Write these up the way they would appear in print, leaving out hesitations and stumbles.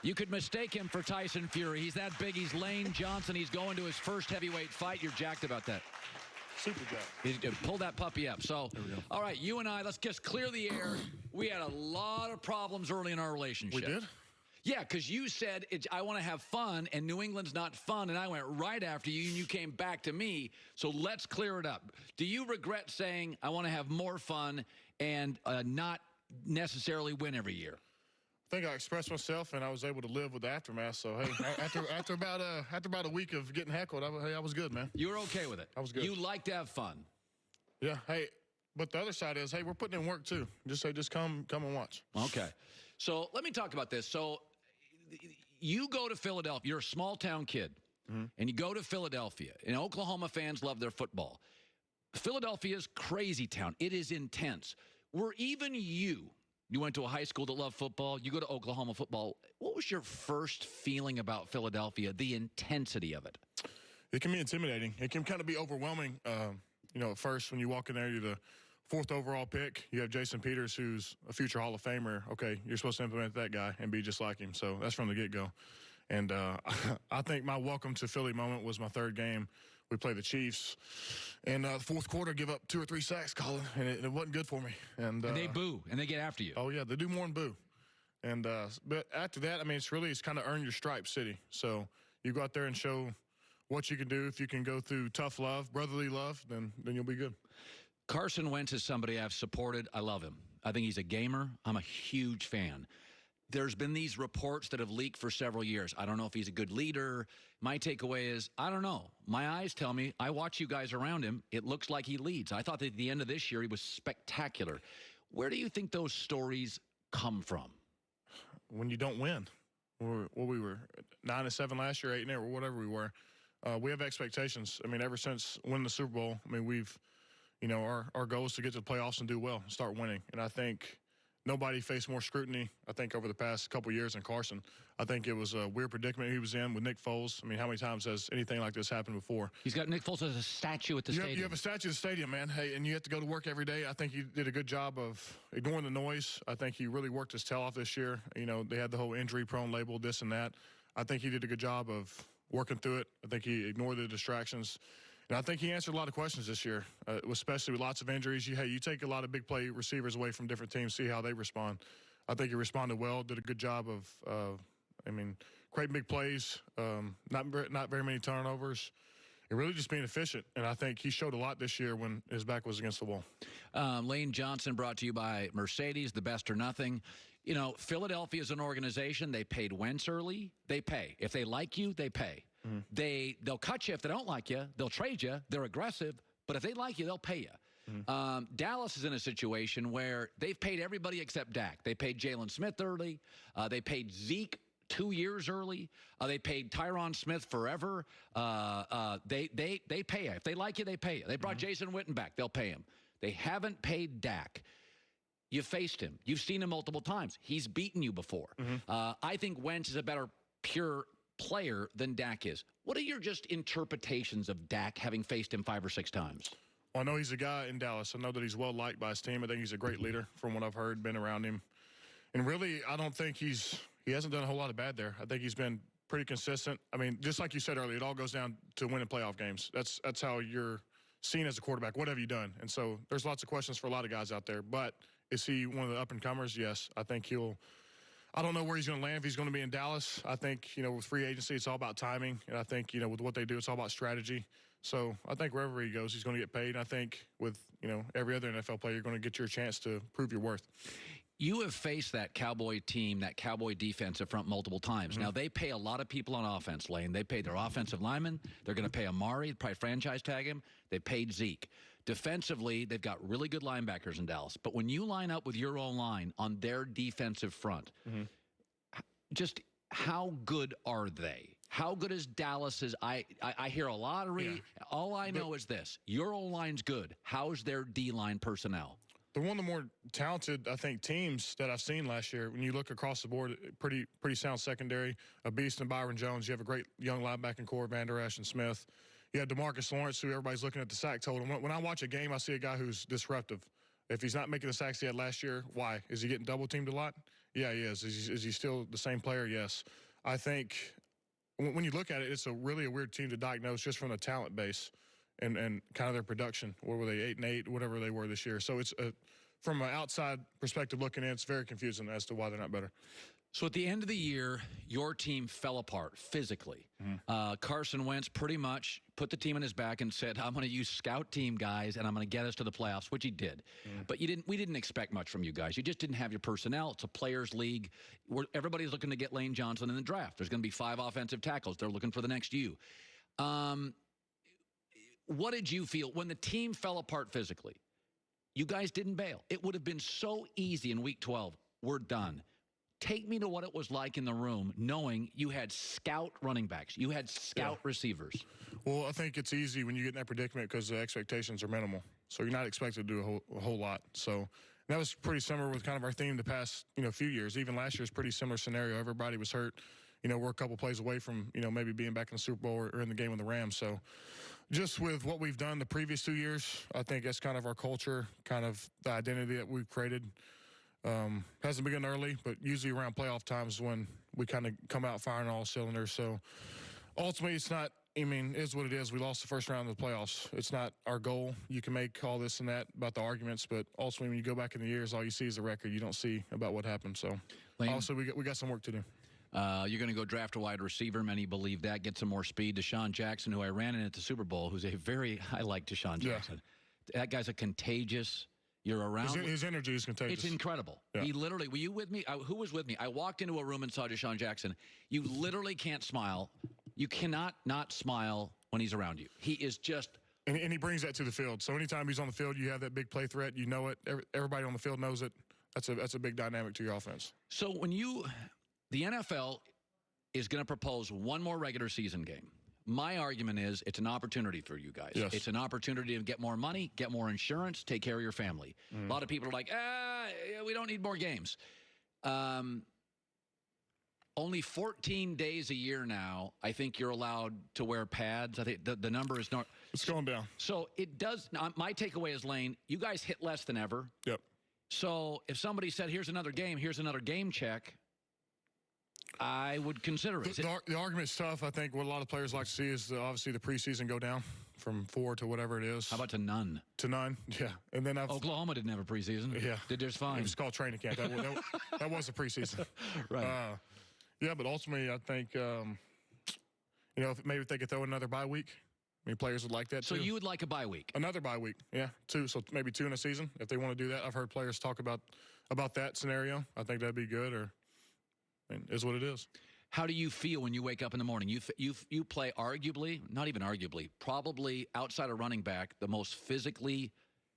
You could mistake him for Tyson Fury. He's that big. He's Lane Johnson. He's going to his first heavyweight fight. You're jacked about that. Super jacked. Pull that puppy up. So, all right, you and I, let's just clear the air. We had a lot of problems early in our relationship. We did? Yeah, because you said, I want to have fun, and New England's not fun, and I went right after you, and you came back to me. So let's clear it up. Do you regret saying, I want to have more fun and not necessarily win every year? I think I expressed myself, and I was able to live with the aftermath. So, hey, after about a week of getting heckled, I was good, man. You were okay with it? I was good. You like to have fun? Yeah. Hey, but the other side is, hey, we're putting in work, too. Just come and watch. Okay. So let me talk about this. So you go to Philadelphia. You're a small-town kid, and you go to Philadelphia. And Oklahoma fans love their football. Philadelphia's crazy town. It is intense. Were even you went to a high school that loved football. You go to Oklahoma football. What was your first feeling about Philadelphia, the intensity of it? It can be intimidating. It can kind of be overwhelming. At first when you walk in there, you're the 4th overall pick. You have Jason Peters, who's a future Hall of Famer. Okay, you're supposed to implement that guy and be just like him. So that's from the get-go. And I think my welcome to Philly moment was my 3rd game. We played the Chiefs. And the 4th quarter, give up 2 or 3 sacks, Colin, and it wasn't good for me. And they boo, and they get after you. Oh, yeah, they do more than boo. And but after that, I mean, it's kind of earn your stripes city. So you go out there and show what you can do. If you can go through tough love, brotherly love, then you'll be good. Carson Wentz is somebody I've supported. I love him. I think he's a gamer. I'm a huge fan. There's been these reports that have leaked for several years. I don't know if he's a good leader. My takeaway is, I don't know. My eyes tell me, I watch you guys around him, it looks like he leads. I thought that at the end of this year he was spectacular. Where do you think those stories come from? When you don't win. We were 9-7 last year, 8-8, or whatever we were. We have expectations. I mean, ever since winning the Super Bowl, I mean, we've, our goal is to get to the playoffs and do well, start winning. And I think nobody faced more scrutiny, I think, over the past couple of years than Carson. I think it was a weird predicament he was in with Nick Foles. I mean, how many times has anything like this happened before? He's got Nick Foles as a statue at the stadium. You have a statue at the stadium, man. Hey, and you have to go to work every day. I think he did a good job of ignoring the noise. I think he really worked his tail off this year. They had the whole injury-prone label, this and that. I think he did a good job of working through it. I think he ignored the distractions. And I think he answered a lot of questions this year, especially with lots of injuries. You take a lot of big play receivers away from different teams, see how they respond. I think he responded well, did a good job of, creating big plays, not very many turnovers, and really just being efficient. And I think he showed a lot this year when his back was against the wall. Lane Johnson brought to you by Mercedes, the best or nothing. Philadelphia is an organization. They paid Wentz early. They pay. If they like you, they pay. They'll cut you if they don't like you. They'll trade you. They're aggressive. But if they like you, they'll pay you. Dallas is in a situation where they've paid everybody except Dak. They paid Jalen Smith early. They paid Zeke 2 years early. They paid Tyron Smith forever. They pay you. If they like you, they pay you. They brought Jason Witten back. They'll pay him. They haven't paid Dak. You faced him. You've seen him multiple times. He's beaten you before. I think Wentz is a better pure player than Dak is. What are your just interpretations of Dak having faced him 5 or 6 times? Well, I know he's a guy in Dallas. I know that he's well-liked by his team. I think he's a great leader from what I've heard, been around him. And really, I don't think he hasn't done a whole lot of bad there. I think he's been pretty consistent. I mean, just like you said earlier, it all goes down to winning playoff games. That's how you're seen as a quarterback. What have you done? And so there's lots of questions for a lot of guys out there. But is he one of the up-and-comers? Yes. I think I don't know where he's going to land, if he's going to be in Dallas. I think, with free agency, it's all about timing. And I think, with what they do, it's all about strategy. So I think wherever he goes, he's going to get paid. And I think with, every other NFL player, you're going to get your chance to prove your worth. You have faced that Cowboy team, that Cowboy defensive front multiple times. Now, they pay a lot of people on offense, Lane. They pay their offensive linemen. They're going to pay Amari, probably franchise tag him. They paid Zeke. Defensively, they've got really good linebackers in Dallas. But when you line up with your own line on their defensive front, just how good are they? How good is Dallas's? I hear a lot of all I know is this. Your O-line's good. How's their D-line personnel? They're one of the more talented, I think, teams that I've seen last year. When you look across the board, pretty sound secondary. A beast in Byron Jones. You have a great young linebacking core, Van Der Esch and Smith. You have DeMarcus Lawrence, who everybody's looking at the sack total. When I watch a game, I see a guy who's disruptive. If he's not making the sacks he had last year, why? Is he getting double-teamed a lot? Yeah, he is. Is he still the same player? Yes. I think when you look at it, it's really a weird team to diagnose just from the talent base and kind of their production. What were they, 8-8, whatever they were this year? So it's from an outside perspective looking in, it's very confusing as to why they're not better. So at the end of the year, your team fell apart physically. Carson Wentz pretty much put the team on his back and said, I'm going to use scout team guys, and I'm going to get us to the playoffs, which he did. But we didn't expect much from you guys. You just didn't have your personnel. It's a players' league. Everybody's looking to get Lane Johnson in the draft. There's going to be 5 offensive tackles. They're looking for the next you. What did you feel when the team fell apart physically? You guys didn't bail. It would have been so easy in Week 12. We're done. Take me to what it was like in the room, knowing you had scout running backs. You had scout receivers. Well, I think it's easy when you get in that predicament because the expectations are minimal. So you're not expected to do a whole lot. So that was pretty similar with kind of our theme the past, few years. Even last year's pretty similar scenario. Everybody was hurt. We're a couple plays away from, maybe being back in the Super Bowl or in the game with the Rams. So just with what we've done the previous 2 years, I think that's kind of our culture, kind of the identity that we've created. Hasn't begun early, but usually around playoff times when we kind of come out firing all cylinders. So ultimately, it's not, it is what it is. We lost the first round of the playoffs. It's not our goal. You can make all this and that about the arguments, but ultimately, when you go back in the years, all you see is the record. You don't see about what happened. So also, we got some work to do. You're going to go draft a wide receiver. Many believe that. Get some more speed. Deshaun Jackson, who I ran in at the Super Bowl, I like Deshaun Jackson. Yeah. That guy's a contagious. You're around. His energy is contagious. It's incredible. Yeah. He literally, were you with me? Who was with me? I walked into a room and saw Deshaun Jackson. You literally can't smile. You cannot not smile when he's around you. He is just. And he brings that to the field. So anytime he's on the field, you have that big play threat. You know it. Everybody on the field knows it. That's a big dynamic to your offense. So the NFL is going to propose one more regular season game. My argument is it's an opportunity for you guys. Yes. It's an opportunity to get more money, get more insurance, take care of your family. A lot of people are like, we don't need more games. Only 14 days a year now, I think you're allowed to wear pads. I think the number is not. It's going down. So it does. My takeaway is, Lane, you guys hit less than ever. Yep. So if somebody said, here's another game check, I would consider it. The argument's tough. I think what a lot of players like to see is obviously the preseason go down from 4 to whatever it is. How about to none? To none, yeah. And then Oklahoma didn't have a preseason. Yeah. Did just fine. It was called training camp. That was a preseason. Right. Yeah, but ultimately I think, if they could throw another bye week, players would like that too. So you would like a bye week? Another bye week, yeah. 2, so maybe 2 in a season if they want to do that. I've heard players talk about that scenario. I think that'd be good, is what it is. How do you feel when you wake up in the morning? You play arguably, not even arguably, probably outside of running back, the most physically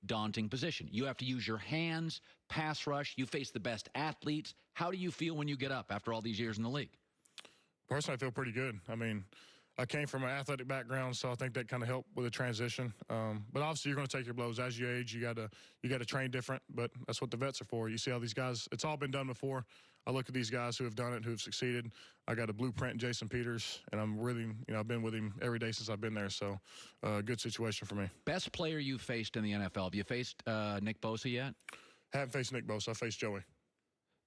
daunting position. You have to use your hands, pass rush. You face the best athletes. How do you feel when you get up after all these years in the league? Personally, I feel pretty good. I came from an athletic background, so I think that kind of helped with the transition. But obviously, you're going to take your blows as you age. You got to train different, but that's what the vets are for. You see how these guys, it's all been done before. I look at these guys who have done it, who have succeeded. I got a blueprint in Jason Peters, and I'm really, I've been with him every day since I've been there. So, good situation for me. Best player you faced in the NFL? Have you faced Nick Bosa yet? Haven't faced Nick Bosa. I faced Joey.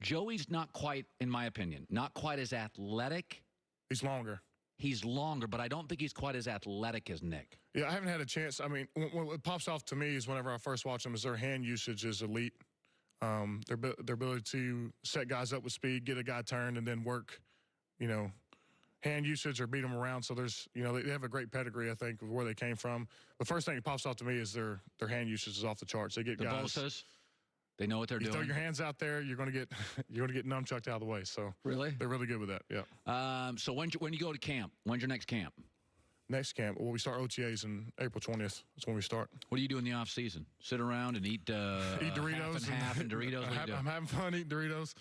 Joey's not quite, in my opinion, not quite as athletic. He's longer. He's longer, but I don't think he's quite as athletic as Nick. Yeah, I haven't had a chance. What pops off to me is whenever I first watch them is their hand usage is elite. Their ability to set guys up with speed, get a guy turned, and then work, hand usage or beat them around. So there's, they have a great pedigree, I think, of where they came from. The first thing that pops off to me is their hand usage is off the charts. They get guys. Bosas, they know what they're doing. You throw your hands out there, you're going to get nunchucked out of the way. So really, they're really good with that. Yeah. So when you go to camp, when's your next camp? Next camp, well, we start OTAs in April 20th. That's when we start. What do you do in the off season? Sit around and eat Doritos half and Doritos. I'm having fun eating Doritos.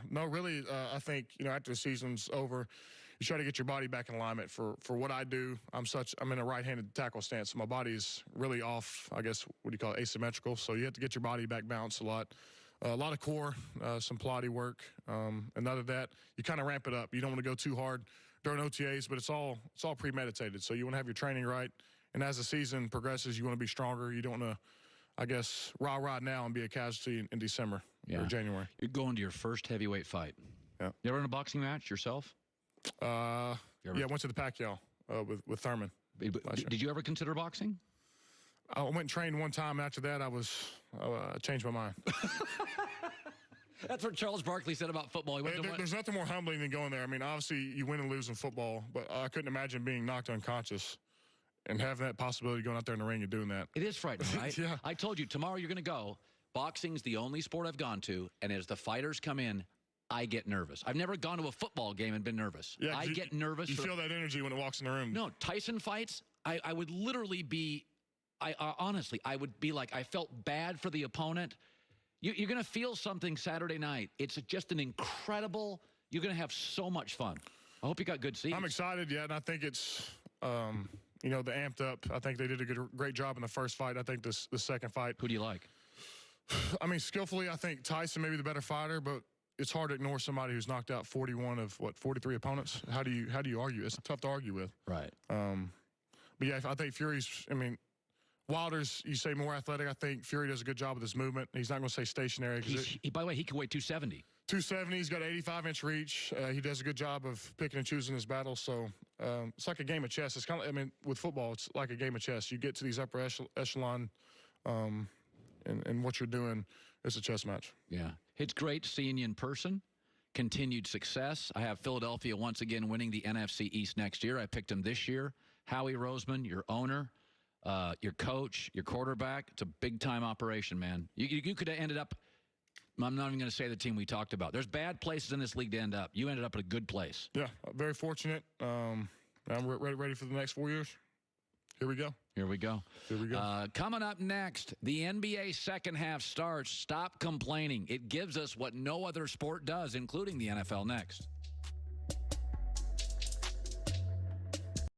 No, really, I think after the season's over, you try to get your body back in alignment. For what I do, I'm in a right-handed tackle stance, so my body is really off. I guess what do you call it, asymmetrical. So you have to get your body back balanced a lot. A lot of core, some Pilates work, and other than that, you kind of ramp it up. You don't want to go too hard during OTAs, but it's all premeditated. So you want to have your training right, and as the season progresses, you want to be stronger. You don't want to I guess, rah-rah now and be a casualty in December or January. You're going to your first heavyweight fight. Yeah. You ever in a boxing match yourself? Yeah, I went to the Pacquiao with Thurman. Did you ever consider boxing? I went and trained one time. After that, I changed my mind. That's what Charles Barkley said about football. There's nothing more humbling than going there. I mean, obviously, you win and lose in football, but I couldn't imagine being knocked unconscious and having that possibility going out there in the ring and doing that. It is frightening, right? Yeah. I told you, tomorrow you're going to go. Boxing's the only sport I've gone to, and as the fighters come in, I get nervous. I've never gone to a football game and been nervous. Yeah, I get nervous. You feel that energy when it walks in the room. No, Tyson fights, I would literally be, honestly, I would be like, I felt bad for the opponent. You're going to feel something Saturday night. It's just an incredible, you're going to have so much fun. I hope you got good seats. I'm excited, and I think it's, the amped up. I think they did a great job in the first fight. I think the second fight. Who do you like? I mean, skillfully, I think Tyson may be the better fighter, but it's hard to ignore somebody who's knocked out 41 of, 43 opponents. How do you argue? It's tough to argue with. Right. But, yeah, I think Fury's, Wilder's, you say, more athletic. I think Fury does a good job with his movement. He's not going to stay stationary. By the way, he can weigh 270. 270. He's got 85-inch reach. He does a good job of picking and choosing his battles. So it's like a game of chess. It's kind of, with football, it's like a game of chess. You get to these upper echelon, and what you're doing, it's a chess match. Yeah. It's great seeing you in person. Continued success. I have Philadelphia once again winning the NFC East next year. I picked them this year. Howie Roseman, your owner, your coach, your quarterback. It's a big-time operation, man. You could have ended up, I'm not even going to say the team we talked about. There's bad places in this league to end up. You ended up at a good place. Yeah, very fortunate. I'm ready for the next 4 years. Here we go. Here we go. Here we go. Coming up next, the NBA second half starts. Stop complaining. It gives us what no other sport does, including the NFL next.